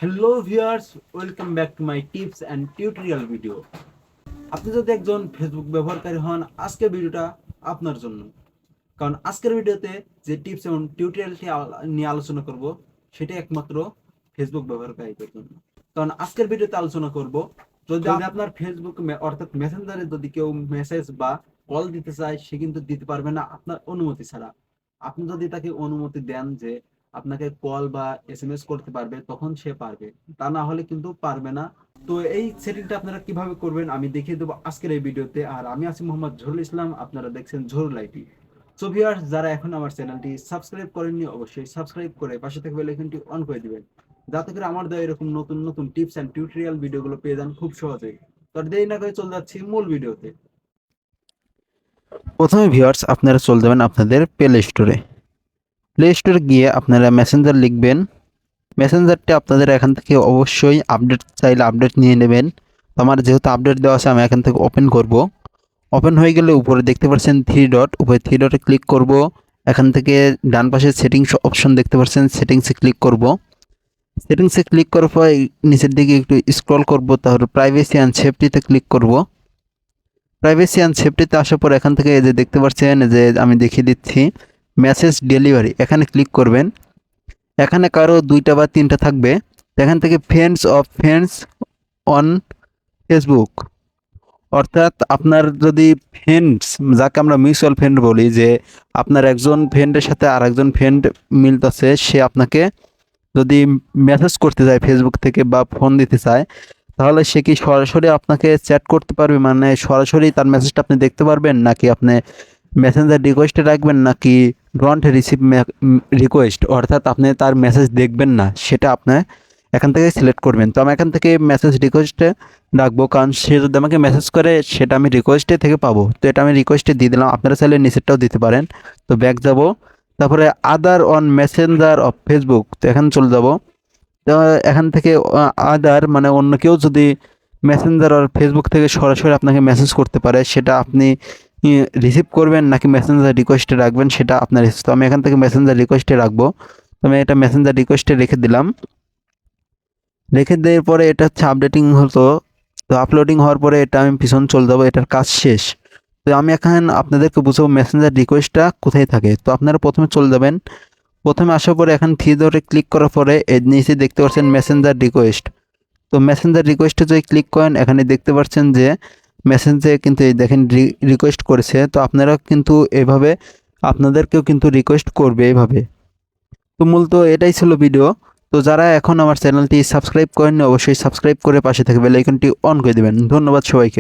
Hello viewers, welcome back to my tips and tutorial video. আপনি যদি একজন Facebook ব্যবহারকারী হন, আজকের ভিডিওটা আপনার জন্য। কারণ আজকের ভিডিওতে যে টিপস এবং টিউটোরিয়ালটি নিয়ে আলোচনা করব সেটা একমাত্র ফেসবুক ব্যবহারকারীদের জন্য। কারণ আজকের ভিডিওতে আলোচনা করব, যদি আপনার ফেসবুক অর্থাৎ মেসেঞ্জারে যদি কেউ মেসেজ বা কল দিতে চায়, সে কিন্তু দিতে পারবে না আপনার অনুমতি ছাড়া। আপনি যদি তাকে অনুমতি দেন যে আপনাকে কল বা এসএমএস করতে পারবে, তখন সে পারবে, তা না হলে কিন্তু পারবে না। তো এই সেটিংটা আপনারা কিভাবে করবেন আমি দেখিয়ে দেবো আজকের এই ভিডিওতে। আর আমি আছি মোহাম্মদ জহুরুল ইসলাম, আপনারা দেখছেন জহুরুল আইটি। সো ভিউয়ার্স, যারা এখন আমার চ্যানেলটি সাবস্ক্রাইব করেননি, অবশ্যই সাবস্ক্রাইব করে পাশে থাকা বেল আইকনটি অন করে দিবেন, যাতে করে আমার দেওয়া এরকম নতুন নতুন টিপস এন্ড টিউটোরিয়াল ভিডিওগুলো পেয়ে যান খুব সহজেই। তো আর দেরি না করে চলে যাচ্ছি মূল ভিডিওতে। প্রথমে ভিউয়ার্স আপনারা চলে যাবেন আপনাদের প্লে স্টোরে গিয়ে আপনারা মেসেঞ্জার লিখবেন। মেসেঞ্জারটি আপনাদের এখান থেকে অবশ্যই আপডেট চাইলে আপডেট নিয়ে নেবেন। তো আমার যেহেতু আপডেট দেওয়া আছে, আমি এখান থেকে ওপেন করব। ওপেন হয়ে গেলে উপরে দেখতে পাচ্ছেন থ্রি ডট, উপরে থ্রি ডটে ক্লিক করব। এখান থেকে ডান পাশে সেটিংস অপশন দেখতে পাচ্ছেন, সেটিংসে ক্লিক করব। সেটিংসে ক্লিক করার পর নিচের দিকে একটু স্ক্রল করব, তারপর প্রাইভেসি অ্যান্ড সেফটিতে ক্লিক করব। প্রাইভেসি অ্যান্ড সেফটিতে আসার পর এখান থেকে এই যে দেখতে পাচ্ছেন, যে আমি দেখিয়ে দিচ্ছি মেসেজ ডেলিভারি, এখানে ক্লিক করবেন। এখানে কারো দুইটা বা তিনটা থাকবে। এখান থেকে ফ্রেন্ডস অন ফেসবুক, অর্থাৎ আপনার যদি ফ্রেন্ডস, যাকে আমরা মিউচুয়াল ফ্রেন্ড বলি, যে আপনার একজন ফ্রেন্ডের সাথে আর একজন ফ্রেন্ড মিলতেছে, সে আপনাকে যদি মেসেজ করতে চায় ফেসবুক থেকে বা ফোন দিতে চায়, তাহলে সে কি সরাসরি আপনাকে চ্যাট করতে পারবে, মানে সরাসরি তার মেসেজটা আপনি দেখতে পারবেন, নাকি আপনি মেসেঞ্জার রিকোয়েস্টে রাখবেন, নাকি ডোন্ট রিসিভ রিকোয়েস্ট, অর্থাৎ আপনি তার মেসেজ দেখবেন না, সেটা আপনি এখান থেকে সিলেক্ট করবেন। তো আমি এখান থেকে মেসেজ রিকোয়েস্টে রাখবো, কারণ সে যদি আমাকে মেসেজ করে সেটা আমি রিকোয়েস্টে থেকে পাবো। তো এটা আমি রিকোয়েস্টে দিয়ে দিলাম, আপনারা চাইলে নিচেরটাও দিতে পারেন। তো ব্যাক যাব, তারপরে আদার অন মেসেঞ্জার অফ ফেসবুক, তো এখানে চলে যাব। তো এখান থেকে আদার মানে অন্য কেউ যদি মেসেঞ্জার আর ফেসবুক থেকে সরাসরি আপনাকে মেসেজ করতে পারে, সেটা আপনি রিসিভ করবেন নাকি মেসেঞ্জার রিকোয়েস্টে রাখবেন, সেটা আপনার ইচ্ছা। তো আমি এখান থেকে মেসেঞ্জার রিকোয়েস্টে রাখবো। তো আমি এটা মেসেঞ্জার রিকোয়েস্টে রেখে দিলাম। রেখে দেওয়ার পরে এটা হচ্ছে আপডেটিং হতো। তো আপলোডিং হওয়ার পরে এটা আমি পিছন চলে যাবো, এটার কাজ শেষ। তো আমি এখন আপনাদেরকে বুঝাবো মেসেঞ্জার রিকোয়েস্টটা কোথায় থাকে। তো আপনারা প্রথমে চলে যাবেন, প্রথমে আসার পরে এখন থ্রি ডটে ক্লিক করার পরে এর নিচে দেখতে পাচ্ছেন মেসেঞ্জার রিকোয়েস্ট। তো মেসেঞ্জার রিকোয়েস্টে যদি ক্লিক করেন, এখানে দেখতে পাচ্ছেন যে মেসেঞ্জে কিন্তু এই দেখেন রিকোয়েস্ট করেছে। তো আপনারা কিন্তু এভাবে আপনাদেরকেও কিন্তু রিকোয়েস্ট করবে এভাবে। তো মূলত এটাই ছিল ভিডিও। তো যারা এখন আমার চ্যানেলটি সাবস্ক্রাইব করেননি, অবশ্যই সাবস্ক্রাইব করে পাশে থেকে বেল আইকনটি অন করে দেবেন। ধন্যবাদ সবাইকে।